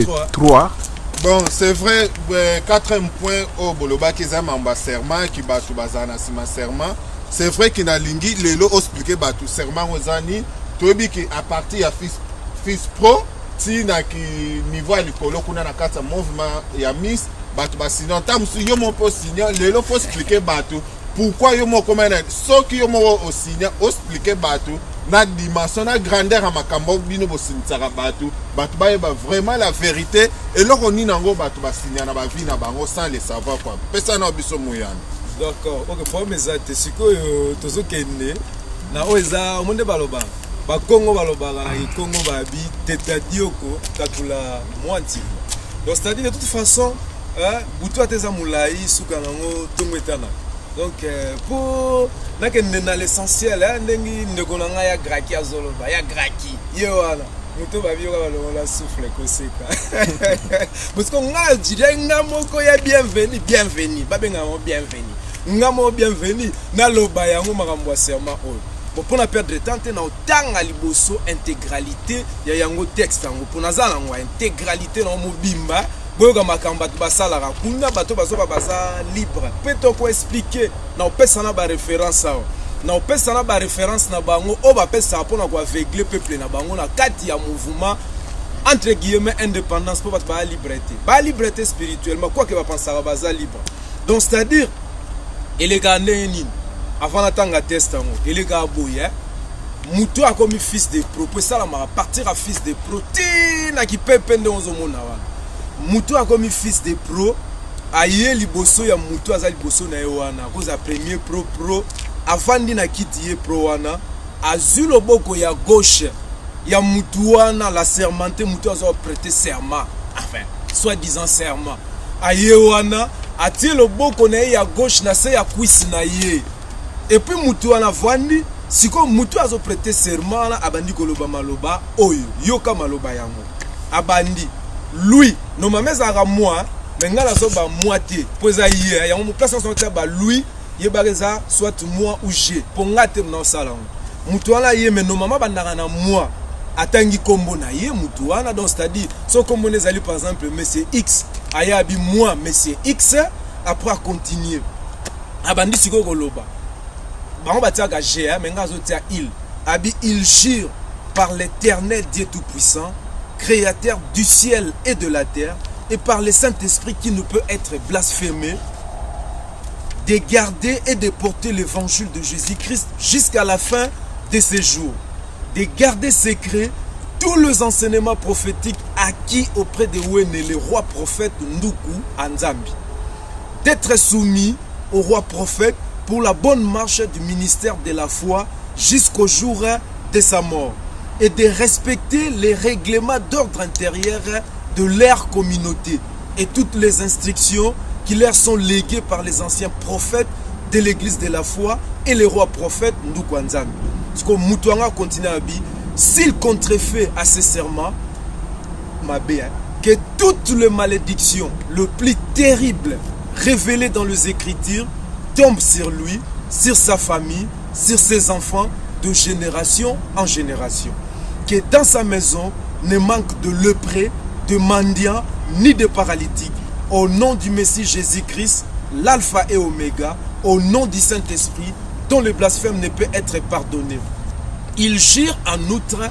3. Bon, c'est vrai, quatrième point au Boloba qui est un serment qui bat tout bazana sima serment. C'est vrai qu'il a lingi les lots expliqué batu serment aux années. Tobi qui à partir à fils pro, si na qui niveau likolo kuna na kata mouvement ya miss batu basinon tam si yo mon post signer les lots faut expliquer batu pourquoi yo mon comment so qui yo mon au signer expliquer batu na dimension na grandeur à makambo bino bo sintsaka batu ba vraiment la vérité et là on nango batu ba signer na ba vie na bango sans le savoir quoi pesa na biso moyana. D'accord, ok, pour mes amis, si que tozo kende na oza monde baloba ba Congo baloba na Congo babi teta dioko takula mwanti. Donc c'est-à-dire de toute façon butu ateza mulai suka nango tongwetana. Donc pour na kende na l'essentiel ndengi ndeko na nga ya graki azoloba ya graki ye wana muto babi yoka balola souffle koseka. Parce qu'on a dit nga moko ya bienvenue babenga mo bienvenue. Ngamo bienvenue na loba yango makambo ya serment oyo. Bon pour na perdre de temps na otanga liboso intégralité ya yango texte yango pour nazala ngo intégralité na mobimba boyoka makambo to basala ka kuna bato bazoba baza libre. Peto ko expliquer na opesa na ba référence awo. Na opesa na ba référence na bango o ba pesa pona ko aveugler peuple na bango na kati ya mouvement entre guillemets indépendance pour ba liberté. Ba liberté spirituellement quoi que va penser ba baza libre. Donc c'est-à-dire et les gars avant d'attendre test et les gars boye muto a comme fils de pro pour ça la partir à fils de pro tina qui peut pendre aux mona muto a comme fils de pro aye liboso ya muto aza liboso na wana cause a premier pro avant dina kiti pro wana azul loboko ya gauche ya muto wana la sermenté muto aza prêter serment enfin soit disant serment aye wana atie loboko na ya gauche na se ya cuisse na ye et puis mutu wana vandi siko mutu azo prêter serment na abandi koloba maloba oyo yoka maloba yango abandi lui normalement za moi mais ngala so ba moitié poza ye yango place so ba lui ye bareza soit moi ou j'ai pour ngate na sala mutu wana ye mais normalement bandaka na moi atangi kombo na ye mutu wana donc c'est-à-dire so kombo nezali par exemple monsieur X ayabi moi monsieur X après continuer abandi siko koloba bango batiaka G mais ngazo tia il jure par l'Éternel Dieu tout-puissant créateur du ciel et de la terre et par le Saint-Esprit qui ne peut être blasphémé de garder et de porter l'évangile de Jésus-Christ jusqu'à la fin de ses jours, de garder secret tous les enseignements prophétiques acquis auprès de Wene, le roi prophète Nduku Anzambi, d'être soumis au roi prophète pour la bonne marche du ministère de la foi jusqu'au jour de sa mort et de respecter les règlements d'ordre intérieur de leur communauté et toutes les instructions qui leur sont léguées par les anciens prophètes de l'église de la foi et les rois prophètes Nduku Anzambi. Parce que Moutouanga continue à dire, s'il contrefait à ce serment, que toutes les malédictions, le plus terrible révélées dans les Écritures, tombent sur lui, sur sa famille, sur ses enfants, de génération en génération. Que dans sa maison ne manque de lépreux, de mendiants, ni de paralytiques. Au nom du Messie Jésus-Christ, l'alpha et oméga, au nom du Saint-Esprit, dont le blasphème ne peut être pardonné. Il jure en outre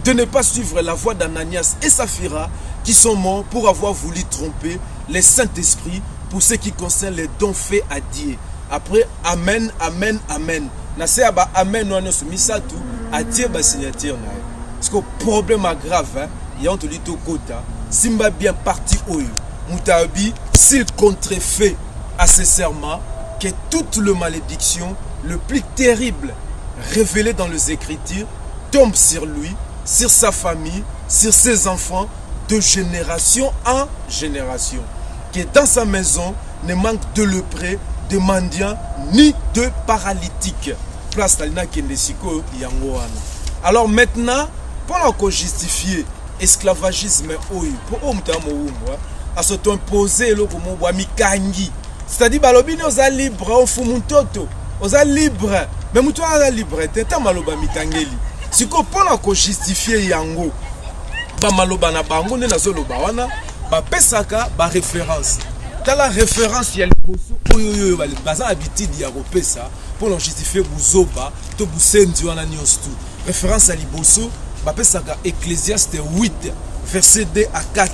de ne pas suivre la voie d'Ananias et Saphira qui sont morts pour avoir voulu tromper le Saint-Esprit pour ce qui concerne les dons faits à Dieu. Après, Amen, Amen, Amen. Nase ba Amen no soumis tout à Dieu ba signature na. Parce que problème grave il y a entre les deux côtés. Simba bien parti oyo. Moutabi s'il contrefait à ce serment que toute le malédiction le plus terrible révélé dans les Écritures tombe sur lui, sur sa famille, sur ses enfants, de génération en génération. Que dans sa maison ne manque de lépreux, de mendiants, ni de paralytiques. Place Talina Kendesiko Yangoana. Alors maintenant, pour justifier l'esclavagisme, à s'auto-imposer le mikangi. C'est-à-dire que nous sommes libres, on fout mon toto. On est libre, mais nous sommes libres. C'est un maloba mikangeli. Si on peut justifier yango, ba maloba na bango ne nazoloba wana ba pesaka ba référence tala référence ya liboso oyo baza habitude ya kopesa pour la justifier buzoba to busendi wana nyonso tout référence ya liboso ba pesaka Ecclésiaste 8 verset 2 à 4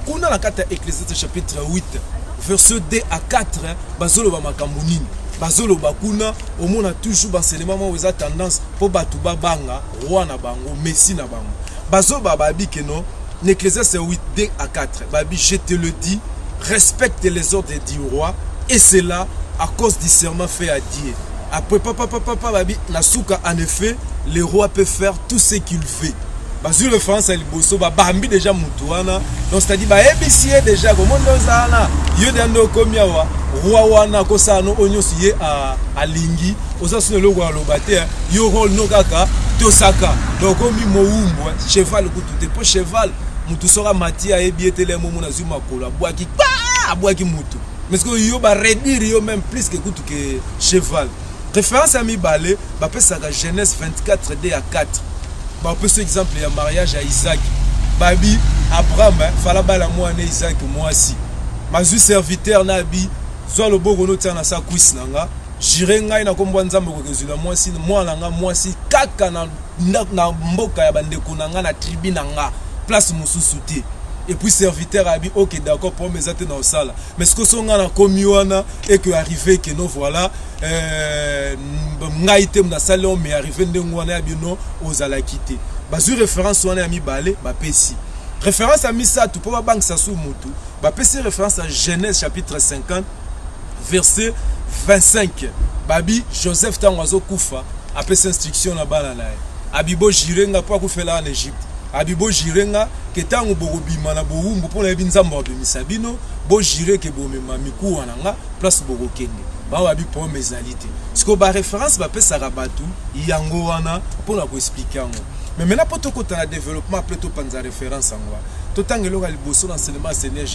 kuna na kata Ecclésiaste chapitre 8 verset 2 à 4 bazoloba makambo nini bazoloba kuna omona toujours banselement mo eza tendance po batu babanga roi na bango messi na bango bazoba babi que non Ecclésiaste 8 2 à 4 babi je te le dis respecte les ordres du roi et c'est là à cause du serment fait à Dieu. Après papa babi nasuka en effet le roi peut faire tout ce qu'il veut. Bazu le France à liboso ba bambi déjà mutuana donc c'est-à-dire ba ebisier déjà comment ndozana yo dando komiawa roi wana ko sano onyosi ye a lingi osasu le roi lobate yo rôle no kaka tosaka donc omi moumbo cheval kutu po cheval mutu sora matia ebietele momo na zuma kola boaki boaki mutu mais que yo ba réduire yo même plus que kutu que cheval référence à mi balé ba pesa ka Genèse 24 2 à 4 ba peut ce exemple ya mariage à Isaac babi Abraham fala bala moi na Isaac moi si mazu serviteur na bi zo lo bogo no tana sa kuis nanga jire ngai na kombo nzambe ko kezula moi si moi nanga moi si kaka na mboka ya bandeko nanga na tribu nanga place mususu te et puis serviteur a dit ok d'accord pour mes athées dans le salle mais ce que son gars a commis wana et que arrivé que non voilà ngaïté na salle on mais arrivé ndengwana bino aux ala quitter bazu référence wana mi balé ba pesi référence à mi ça tout pour banque ça sous mutu ba pesi référence à Genèse chapitre 50 verset 25 babi Joseph tangazo kufa a pesi instruction na bana na abibo jirenga pour kufela en Égypte abibo jirenga ke tango bobima na boumbu pour na binzamba ba misabino bo jire ke bo mema miku wana nga place bogo kende ba wabi pour mes alités ce que ba référence ba pesa rabatu yango wana pour na ko expliquer ngo mais maintenant pour to kota na développement plutôt panza référence ngwa to tangelo ga liboso l'enseignement Seigneur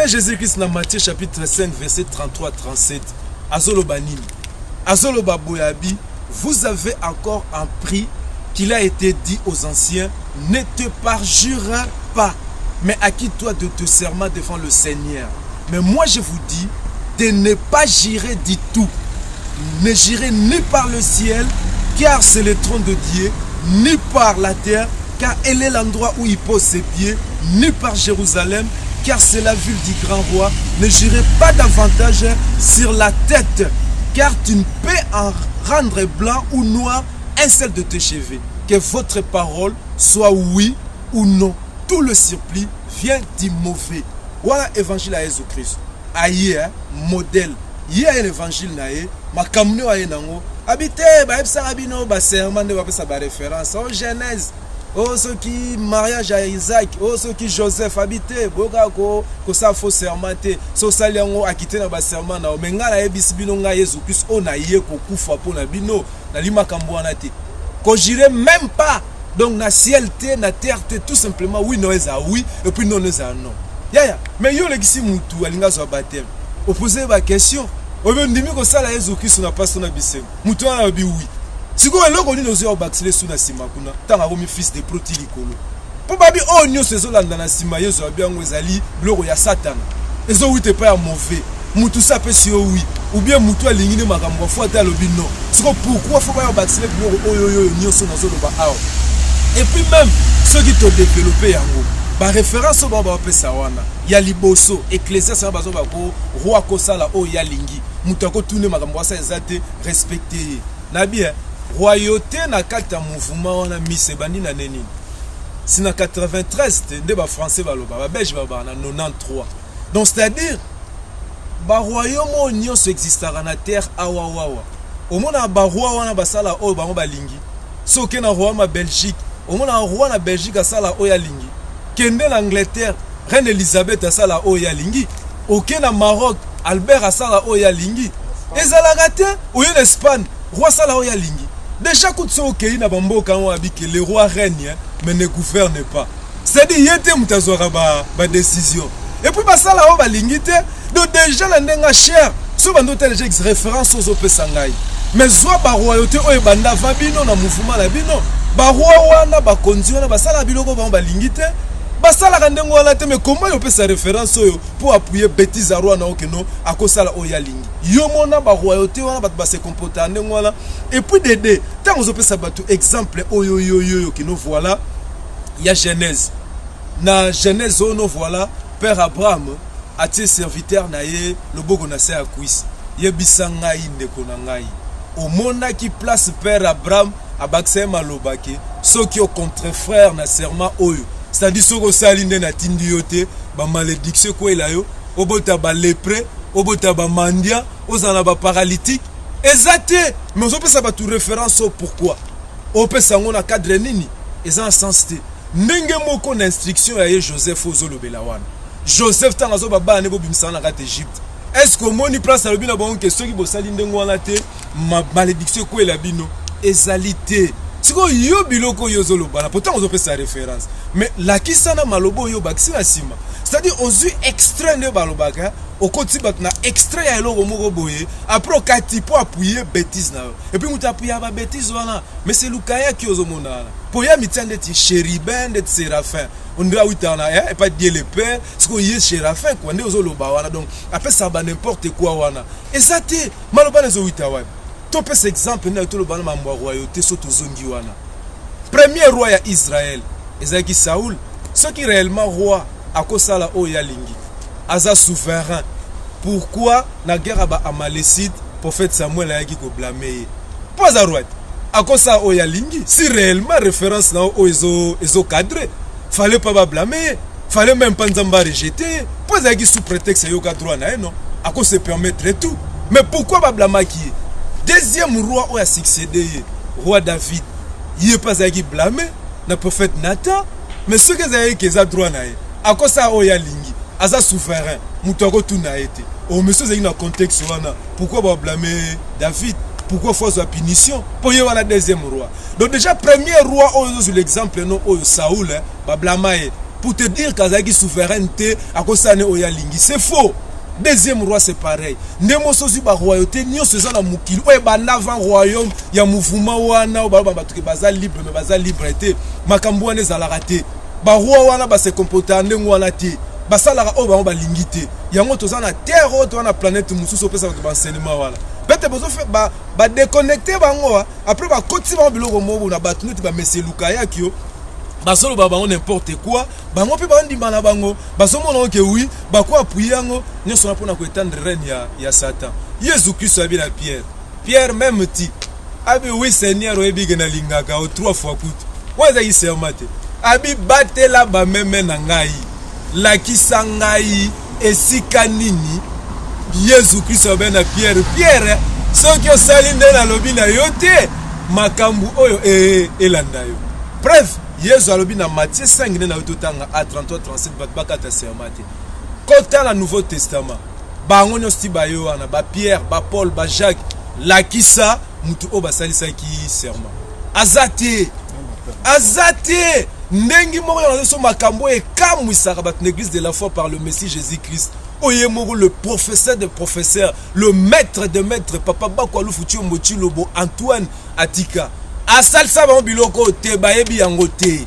Jésus-Christ na Matthieu chapitre 5 verset 33 37 azolo banini azolo baboyabi vous avez encore un prix qu'il a été dit aux anciens, ne te parjure pas, mais acquitte-toi de te serment devant le Seigneur. Mais moi je vous dis de ne pas jurer du tout. Ne jurer ni par le ciel, car c'est le trône de Dieu, ni par la terre, car elle est l'endroit où il pose ses pieds, ni par Jérusalem, car c'est la ville du grand roi. Ne jurez pas davantage sur la tête, car tu ne peux en rendre blanc ou noir un seul de tes cheveux. Que votre parole soit oui ou non. Tout le surplis vient du mauvais. Voilà l'évangile à Jésus-Christ. Aïe, modèle. Il y a un évangile naïe. Ma camino aïe nango. Habité, bah sarabino, bah serment de bah référence. Oh Genèse. Oh ce qui mariage à Isaac. Oh ce qui Joseph habité. Boga ko ça faut sermenter. So saliango a quitté na bah serment na. Menga na ebis bino nga Jésus-Christ. On a yé ko kufa po na bino. Na lima kamboana te. Qu'on j'irai même pas donc na ciel te na terre te tout simplement oui non eza oui et puis non eza non ya mais yo legisi mutu alinga zo baptême opposer ba question obe ndimi ko sala Yesu Christ na passe na bisem mutu ana bi oui siko eloko ni nozo baksile suna sima kuna tanga ko mi fils de protilikolo po babi o nyo sezo landa na sima Yesu abi ngo ezali bloko ya Satan ezo wite pa ya mauvais mutu sa pesi o oui ou bien mutu alingine makambo fo ata lobi non siko pourquoi faut pas baksile bloko oyo nyoso na zo loba aw et puis même ceux qui t'ont développé yango ba référence au baba pesa wana ya liboso Ecclésiaste bazo ba ko roi ko sala o ya lingi mutu ko tourner makambo sa ezate respecter na bien royauté na kata mouvement wana misebandi na neni sina 93 nde ba français ba loba ba belge ba na 93 donc c'est-à-dire ba royaume nyonso existera na terre awawawa omona ba roi wana basala o bango balingi soke na roi ma Belgique omona roi na Belgique asala o ya lingi kende na Angleterre reine Elisabeth asala o ya lingi oke na Maroc Albert asala o ya lingi ezalaka te ou en Espagne roi sala o ya lingi déjà coup so okei na bamboka on habite le roi règne mais ne gouverne pas c'est-à-dire yete mutazora ba décision et puis basala o ba lingi te donc déjà la ndenga cher so bando tel référence aux opesangai mais soit ba royauté o ebanda va bino na mouvement la bino baroi wana bakonzi wana basala biloko bango balingi te basalaka ndenge wana te. Mais comment yo pesa référence oyo pour appuyer bêtise ya roi na okeno akosala oyo alingi yo mona baroyauté wana bato base comporter ndenge wana. Et puis dede tant ozopesa bato exemple oyo yo kino voilà ya Genèse na Genèse ono voilà Père Abraham atie serviteur na ye loboko na se akwisi yebisa ngai ndeko na ngai omona ki place Père Abraham abakse malobake soki au contre frère na serment oyo c'est-à-dire soko sali nde na tindi yo te ba malédiction ko ela yo obota ba lépreux obota ba mandia ozana ba paralytique exacté. Mais ozopesa ba tout référence au pourquoi opesa ngona cadre nini eza en sens te ndenge moko na instruction ya Joseph ozolobela wana Joseph tanga zo baba ne bobimisa na kat Égypte. Est-ce que moni place alobi na bango question ki bosali ndenge wana te ma malédiction ko ela bino ezalité siko yo biloko yo zolobana pourtant ozopesa référence mais la kisana malobo yo bakisi na sima c'est-à-dire ozui extrait de balobaka okoti bat na extrait ya eloko moko boye après okati po appuyer bêtise na yo et puis muta appuyer ba bêtise wana mais c'est lukaya ki ozomona po ya mitande ti chérubin de séraphin on doit witana et pas dire le père siko yé séraphin quoi nde ozoloba wana donc après ça ba n'importe quoi wana et ça te maloba nezo witawa. Top exemple na to lobana ma royauté soto zongi wana. Premier roi ya Israël, ezaki Saoul, ce qui réellement roi akosala o ya lingi. Aza souverain. Pourquoi na guerre ba Amalécite, prophète Samuel a yaki ko blâmer. Pas à roi. Akosa o ya lingi, si réellement référence na o ezo cadré, fallait pas ba blâmer, fallait même pas nzamba rejeter. Pas yaki sous prétexte yo ka droit na non, ako se permettre tout. Mais pourquoi ba blâmer qui? Deuxième roi où a succédé, roi David, il n'est pas blâmé, le prophète Nathan, mais ce que vous qui ont droit à quoi ça a lingi, à ça souverain, moutako tout n'a été. Oh monsieur c'est un contexte pourquoi blâmer David, pourquoi faut la punition pour y avoir la deuxième roi. Donc déjà premier roi sur l'exemple non Saoul, ba blâmer pour te dire qu'azaki souveraineté à quoi ça ne oya lingi, c'est faux. Deuxième roi c'est pareil. Nemo sozi ba royauté nyo seza na mukili. Oye ba avant royaume ya mouvement wana ba batuke baza libre mais baza liberté. Makambo wana ezalaka te. Ba roi wana ba se comporter ndenge wana te. Ba salaka o ba lingité. Yango toza na terre o na planète mususu pesa ba enseignement wana. Peut-être bozo fait ba déconnecter bango après ba koti ba biloko mobo na batu neti ba monsieur Lukaya kio. Basolo babango n'importe quoi bango pe bandima na bango basomona que oui bako appuyer ngo nyoso na pona ko étendre règne ya Satan. Jésus Christ abi na Pierre même ti abi oui Seigneur oyebi na lingaka o 3 fois kutu waza isemate abi batela ba meme na ngai la kisangai esika nini Jésus Christ abi na Pierre soki osali nde na lobi na yote makambu oyo elanda yo. Bref Yesu alobi na Matthieu 5 na utotanga a 33 37 bakata sermate. Kota na Nouveau Testament. Bango nyosti bayo wana ba Pierre, ba Paul, ba Jacques, la kisa mutu o basalisa ki serment. Azate ndengi moko na so makambo e kamwisaka bat l'église de la foi par le Messie Jésus-Christ. Oye moko le professeur de professeurs, le maître de maîtres, papa bakwa lu futu moti lobo Antoine Atika. Asal sa ba biloko te bayebi yango te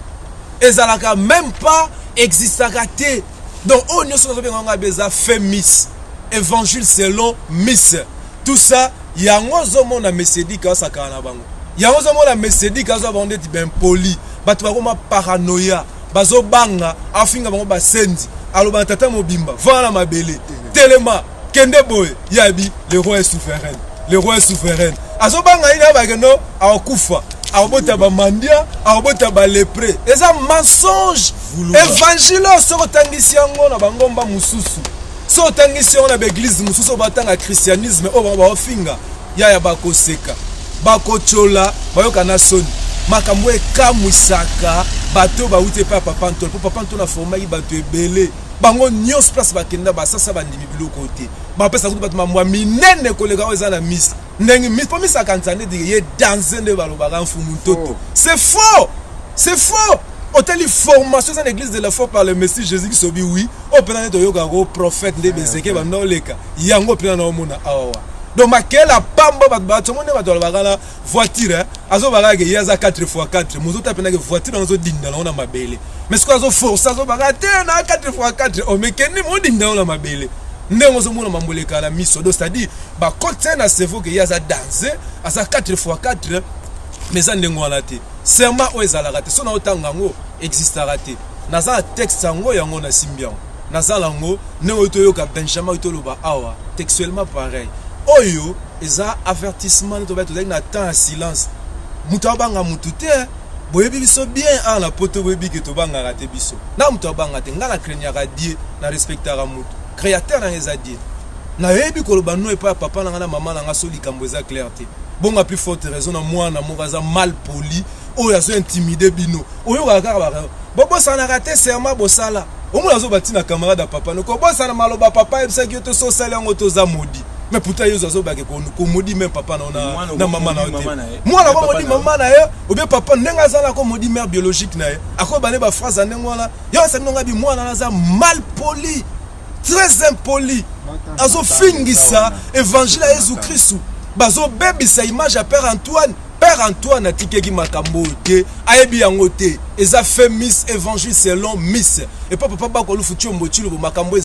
ezalaka même pas existaka te. Donc on nyonso na benga beza fémis évangile selon miss tout ça yango zomo na mesedi ka saka na bango yango zomo na mesedi ka zo bande ti ben poli batu bakoma paranoïa bazo banga afinga bango basendi aloba tata mobimba voilà mabele telema kende boy yabi le roi est souverain azo banga ina bageno akufa abota ba mandia abota ba lépreux eza mensonge évangile soko tangisi yango na bangomba mususu so tangisi yango na l'église mususu batanga christianisme o ba ofinga ya bakoseka bakochola bayoka na soni makambo ekamwisaka bato bauti pa papa ntolo po papa ntolo na formaki bato ebele bango nyos place bakenda basasa bandimi biloko te bapesa kutu bato mamwa minene koleka oyo eza na misi ndenge misi po misi akanzane dike ye danse nde balobaka mfumu ntoto c'est faux otali formation dans l'église de la foi par le Messie Jésus qui sobi oui o pena neto yoka go prophète nde bezeke banda oleka yango pena na omona awa donc makela pamba bato monde bato balobaka voiture azo balaka ke yaza 4x4 mozoto apena ke voiture azo dinda na mabele mais ce azo force azo balaka te na 4x4 o mekeni mo dinda na mabele ndenge ozo mona mamboleka na miso donc c'est-à-dire ba côté na cerveau ke yaza danser asa 4x4 mais ça ndenge wana te serment o ezalaka te so na otanga ngo existera te naza texte ngo yango na simbian naza lango ndenge toyoka Benjamin toloba awa textuellement pareil oyo eza avertissement to ba to na temps en silence mutu abanga mutu te boyebi biso bien a na poto boyebi ke to banga rate biso na mutu abanga te ngala craignaka die na respectera mutu créateur na eza die na yebi koloba no epa papa na ngana mama na nga so likambo eza clair te bonga plus forte raison na mwana mokaza mal poli oyo azo intimider bino oyo kaka ba bobo sana rate serment bosala omo azo batina camarade à papa no ko bosana maloba papa ebisa ki to so sala ngo to za modi mais pourtant yo zo ba ke ko modi même papa na mama na hote mwana ko modi mama na ye ou bien papa ndenga zala ko modi mère biologique na ye ako bane ba phrase ndengo wana yo sa nonga bi mwana na za mal poli très impoli azo fingisa évangile à Jésus Christ bazo bébé sa image à Père Antoine a tikeki makambo te ayebi yango te eza fait miss évangile selon miss et papa ba ko lu futi ombochilo makambo